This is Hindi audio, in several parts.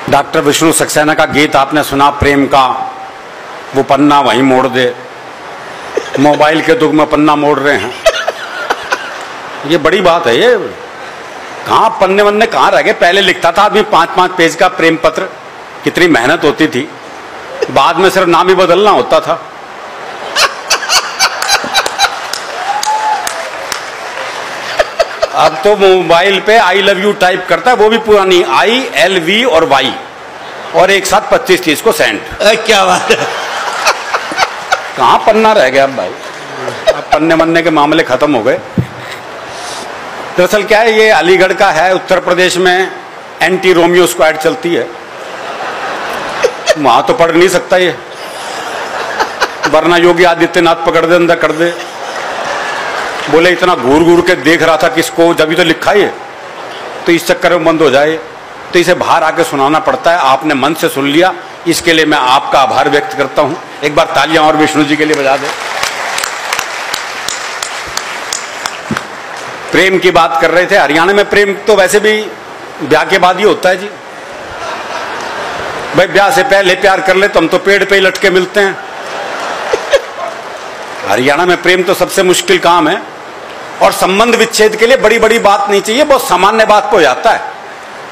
डॉक्टर विष्णु सक्सेना का गीत आपने सुना, प्रेम का वो पन्ना वहीं मोड़ दे। मोबाइल के दुख में पन्ना मोड़ रहे हैं, ये बड़ी बात है। ये कहाँ पन्ने वन्ने कहाँ रह गए? पहले लिखता था आदमी 5-5 पेज का प्रेम पत्र, कितनी मेहनत होती थी, बाद में सिर्फ नाम ही बदलना होता था। अब तो मोबाइल पे आई लव यू टाइप करता है, वो भी पुरानी ILV और Y, और एक साथ 25-30 को सेंड। क्या बात है। कहाँ पन्ना रह गया अब भाई? अब पन्ने वन्ने के मामले खत्म हो गए। दरअसल क्या है, ये अलीगढ़ का है, उत्तर प्रदेश में एंटी रोमियो स्क्वाड चलती है, वहां तो पढ़ नहीं सकता ये, वरना योगी आदित्यनाथ पकड़ दे, अंदर कर दे। बोले इतना घूर घूर के देख रहा था किसको, जब तो लिखा ही है, तो इस चक्कर में बंद हो जाए, तो इसे बाहर आके सुनाना पड़ता है। आपने मन से सुन लिया, इसके लिए मैं आपका आभार व्यक्त करता हूं। एक बार तालियां और विष्णु जी के लिए बजा दे। प्रेम की बात कर रहे थे, हरियाणा में प्रेम तो वैसे भी ब्याह के बाद ही होता है जी। भाई ब्याह से पहले प्यार कर ले तो हम तो पेड़ पे ही लटके मिलते हैं। हरियाणा में प्रेम तो सबसे मुश्किल काम है, और संबंध विच्छेद के लिए बड़ी बड़ी बात नहीं चाहिए, बहुत सामान्य बात पे हो जाता है।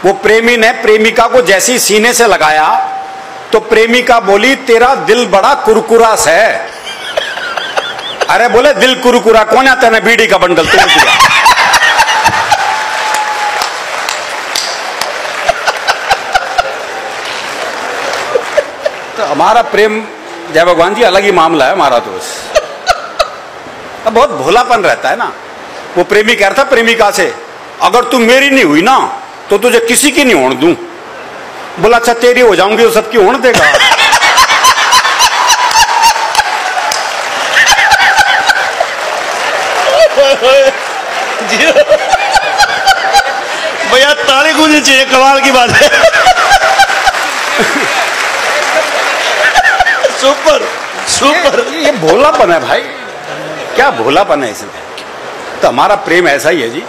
वो प्रेमी ने प्रेमिका को जैसी सीने से लगाया तो प्रेमिका बोली तेरा दिल बड़ा कुरकुरा सा है। अरे बोले दिल कुरकुरा कौन आता है? बीड़ी का बंडल तोड़ दिया। तो हमारा प्रेम जय भगवान जी अलग ही मामला है हमारा। तो अब बहुत भोलापन रहता है ना। वो प्रेमी कह रहा था प्रेमिका से, अगर तू मेरी नहीं हुई ना तो तुझे किसी की नहीं होने दूं। बोला अच्छा तेरी हो जाऊंगी तो सबकी होने देगा। भैया ताली गूंजनी चाहिए, कमाल की बात है। Super super. ये भोलापन है भाई, क्या भोलापन है इसमें। तो हमारा प्रेम ऐसा ही है जी,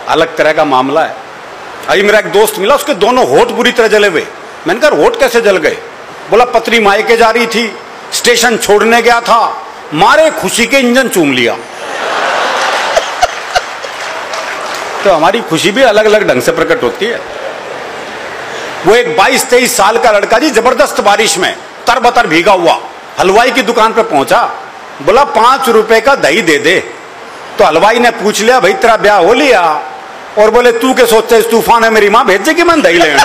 अलग तरह का मामला है। अभी मेरा एक दोस्त मिला, उसके दोनों होठ बुरी तरह जले हुए। मैंने कहा होठ कैसे जल गए? बोला पत्नी मायके जा रही थी, स्टेशन छोड़ने गया था, मारे खुशी के इंजन चूम लिया। तो हमारी खुशी भी अलग अलग ढंग से प्रकट होती है। वो एक 22-23 साल का लड़का जी, जबरदस्त बारिश में तरबतर भीगा हुआ हलवाई की दुकान पर पहुंचा। बोला 5 रुपए का दही दे दे। तो हलवाई ने पूछ लिया भाई तेरा ब्याह हो लिया? और बोले तू के सोचते इस तूफान में मेरी मां भेजेगी मैं दही लेने।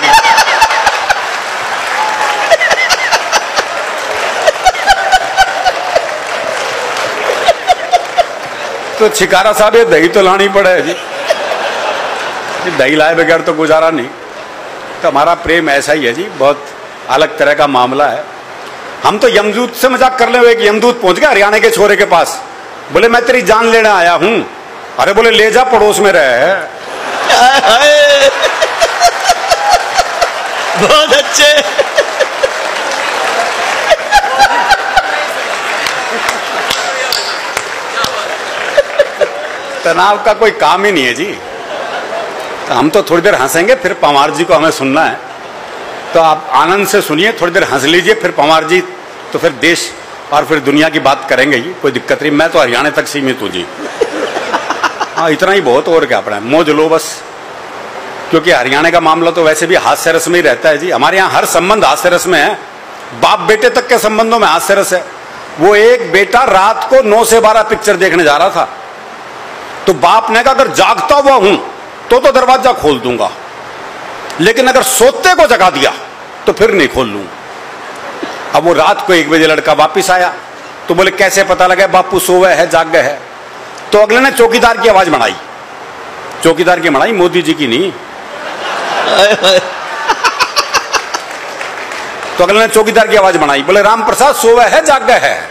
तो छिकारा साहब ये दही तो लानी पड़े जी, दही लाए बगैर तो गुजारा नहीं। तो हमारा प्रेम ऐसा ही है जी, बहुत अलग तरह का मामला है। हम तो यमदूत से मजाक कर ले, एक यमदूत पहुंच गया हरियाणा के छोरे के पास। बोले मैं तेरी जान लेने आया हूं। अरे बोले ले जा, पड़ोस में रहे। बहुत अच्छे। तनाव का कोई काम ही नहीं है जी। तो हम तो थोड़ी देर हंसेंगे, फिर पंवार जी को हमें सुनना है। तो आप आनंद से सुनिए, थोड़ी देर हंस लीजिए, फिर पंवार जी तो फिर देश और फिर दुनिया की बात करेंगे ही, कोई दिक्कत नहीं। मैं तो हरियाणा तक सीमित हूँ जी। हाँ इतना ही बहुत, और क्या अपना मौज लो बस। क्योंकि हरियाणा का मामला तो वैसे भी हास्य रस में ही रहता है जी। हमारे यहाँ हर संबंध हास्य रस में है, बाप बेटे तक के संबंधों में हास्य रस है। वो एक बेटा रात को 9 से 12 पिक्चर देखने जा रहा था, तो बाप ने कहा अगर जागता हुआ हूं तो दरवाजा खोल दूंगा, लेकिन अगर सोते को जगा दिया तो फिर नहीं खोल लूंगा। अब वो रात को 1 बजे लड़का वापिस आया, तो बोले कैसे पता लगा बापू सोवे है जाग गए है? तो अगले ने चौकीदार की आवाज बनाई। चौकीदार की बनाई, मोदी जी की नहीं। तो अगले ने चौकीदार की आवाज बनाई, बोले राम प्रसाद सोवे है जाग गए है?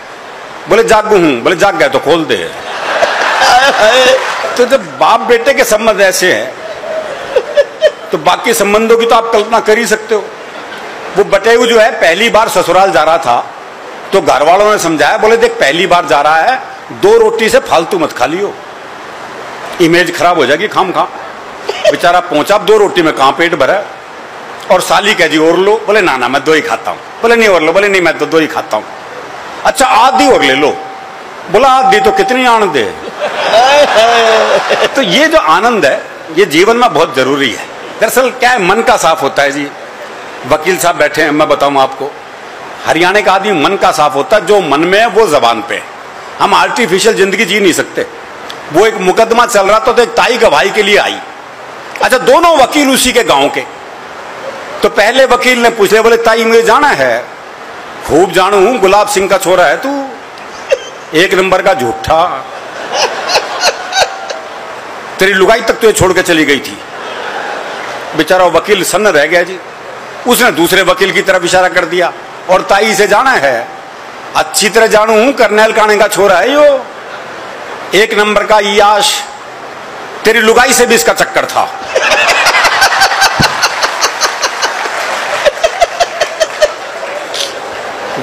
बोले जागू हूं। बोले जाग गए तो खोल दे। तो जब बाप बेटे के संबंध ऐसे हैं तो बाकी संबंधों की तो आप कल्पना कर ही सकते हो। वो बटेऊ जो है पहली बार ससुराल जा रहा था, तो घर वालों ने समझाया, बोले देख पहली बार जा रहा है, 2 रोटी से फालतू मत खा लियो, इमेज खराब हो जाएगी खाम खा। बेचारा पहुंचा, 2 रोटी में कहां पेट भरा। और साली कह जी और लो, बोले ना ना मैं 2 ही खाता हूं। बोले नहीं और लो, बोले नहीं मैं तो 2 ही खाता हूं। अच्छा आधी और ले लो, बोला आधी तो कितनी आनंद है। तो ये जो आनंद है ये जीवन में बहुत जरूरी है। दरअसल क्या है, मन का साफ होता है जी। वकील साहब बैठे हैं, मैं बताऊं आपको, हरियाणा का आदमी मन का साफ होता है, जो मन में है वो जबान पे है। हम आर्टिफिशियल जिंदगी जी नहीं सकते। वो एक मुकदमा चल रहा था तो एक ताई गवाही के लिए आई। अच्छा दोनों वकील उसी के गांव के। तो पहले वकील ने पूछ लिया, बोले ताई मुझे जाना है। खूब जानू हूं, गुलाब सिंह का छोरा है तू, 1 नंबर का झूठा, तेरी लुगाई तक तुझे छोड़ के चली गई थी। बेचारा वकील सन्न रह गया जी। उसने दूसरे वकील की तरफ इशारा कर दिया, और ताई से जाना है, अच्छी तरह जानू हूं, करनैल काणे का छोरा है यो, 1 नंबर का याश, तेरी लुगाई से भी इसका चक्कर था।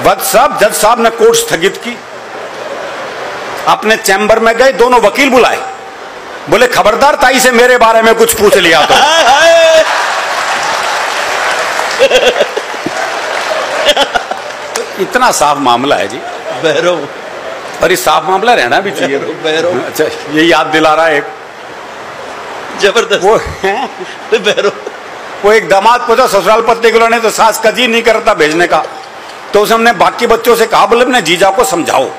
वक्त साहब, जज साहब ने कोर्ट स्थगित की, अपने चैम्बर में गए, दोनों वकील बुलाए, बोले खबरदार ताई से मेरे बारे में कुछ पूछ लिया तो। इतना साफ मामला है जी बहरो, और ये साफ मामला रहना भी चाहिए। बहरो। अच्छा ये याद दिला रहा है एक, जबरदस्त वो बहरो। वो एक दामाद पूछा ससुराल पत्नी को लाने, तो सास का जी नहीं करता भेजने का। तो उसने हमने बाकी बच्चों से कहा, बोले अपने जीजा को समझाओ,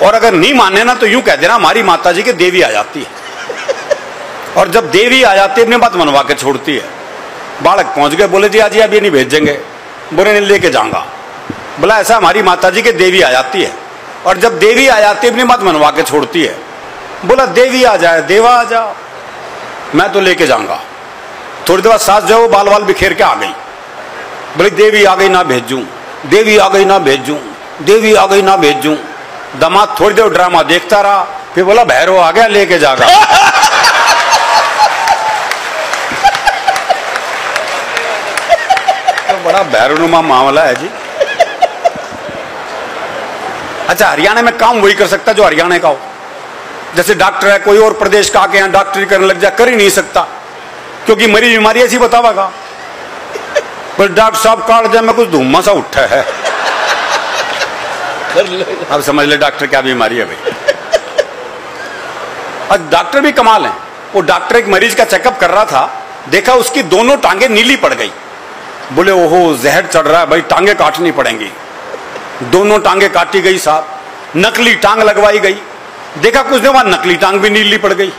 और अगर नहीं माने ना तो यूं कह देना हमारी माता जी की देवी आ जाती है, और जब देवी आ जाती है अपनी बात मनवा के छोड़ती है। बालक पहुंच गए, बोले जी आज अभी नहीं भेजेंगे। बोले नहीं लेके जाऊंगा। बोला ऐसा हमारी माता जी की देवी आ जाती है, और जब देवी आ जाती है अपनी बात मनवा के छोड़ती है। बोला देवी आ जाए देवा आ जाओ, मैं तो लेके जाऊंगा। थोड़ी देर बाद सास जो बाल बाल बिखेर के आ गई, बोले देवी आ गई ना भेजूं, देवी आ गई ना भेजूं, देवी आ गई ना भेजूं। दामाद थोड़ी देर ड्रामा देखता रहा, फिर बोला भैरव आ गया लेके जागा। तो बड़ा भैरवनुमा मामला है जी। अच्छा हरियाणा में काम वही कर सकता जो हरियाणा का हो। जैसे डॉक्टर है, कोई और प्रदेश का आके यहाँ डॉक्टरी करने लग जाए, कर ही नहीं सकता, क्योंकि मरी बीमारी ऐसी बतावागा। पर डॉक्टर साहब काट जाए मैं कुछ धूमा सा उठा है। अब समझ ले डॉक्टर क्या बीमारी है भाई। और डॉक्टर भी कमाल है। वो डॉक्टर एक मरीज का चेकअप कर रहा था, देखा उसकी दोनों टांगे नीली पड़ गई। बोले ओहो जहर चढ़ रहा है भाई, टांगे काटनी पड़ेंगी। दोनों टांगे काटी गई साहब, नकली टांग लगवाई गई। देखा कुछ देर बाद नकली टांग भी नीली पड़ गई।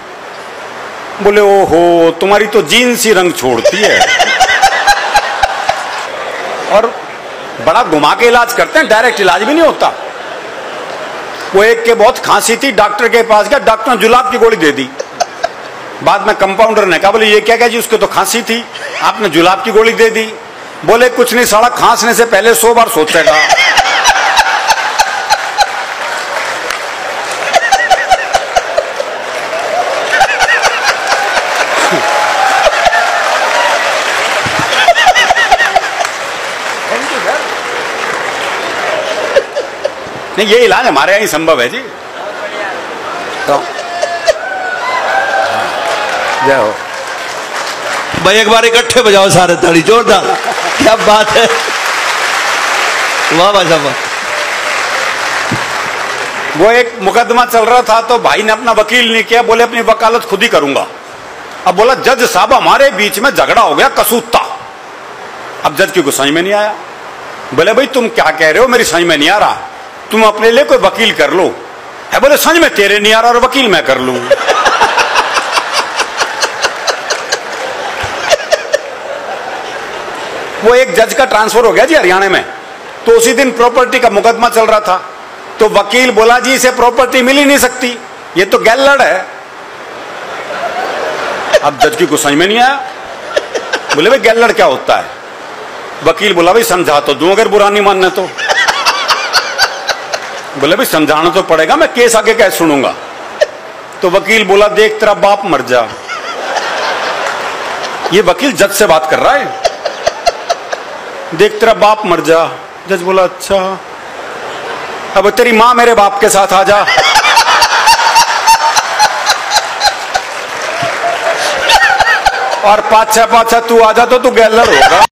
बोले ओहो तुम्हारी तो जीन्स ही रंग छोड़ती है। और बड़ा घुमा के इलाज करते हैं, डायरेक्ट इलाज भी नहीं होता। वो एक के बहुत खांसी थी, डॉक्टर के पास गया, डॉक्टर ने जुलाब की गोली दे दी। बाद में कंपाउंडर ने कहा, बोले ये क्या जी, उसके तो खांसी थी, आपने जुलाब की गोली दे दी। बोले कुछ नहीं साला, खांसने से पहले 100 बार सोचेगा। नहीं ये इलाज हमारे यहाँ ही संभव है जी। तो जय हो भाई, एक बार इकट्ठे बजाओ सारे ताली, जोरदार। क्या बात है, वाह भाई साहब। वो एक मुकदमा चल रहा था, तो भाई ने अपना वकील नहीं किया, बोले अपनी वकालत खुद ही करूंगा। अब बोला जज साहब हमारे बीच में झगड़ा हो गया कसूता। अब जज की को समझ में नहीं आया। बोले भाई तुम क्या कह रहे हो, मेरी समझ में नहीं आ रहा, तुम अपने लिए कोई वकील कर लो। है बोले समझ में तेरे नहीं आ रहा और वकील मैं कर लूं। वो एक जज का ट्रांसफर हो गया जी हरियाणा में, तो उसी दिन प्रॉपर्टी का मुकदमा चल रहा था। तो वकील बोला जी इसे प्रॉपर्टी मिल ही नहीं सकती, ये तो गैलड़ है। अब जज की कुछ समझ में नहीं आया। बोले भाई गैलड़ क्या होता है। वकील बोला भाई समझा तो दूं अगर बुरा नहीं मानना तो। बोले भाई समझाना तो पड़ेगा, मैं केस आगे कैसे सुनूंगा। तो वकील बोला देख तेरा बाप मर जा। ये वकील जज से बात कर रहा है, देख तेरा बाप मर जा। जज बोला अच्छा, अब तेरी मां मेरे बाप के साथ आ जा। और पाछा पाछा तू आ जा तो तू गैलर होगा।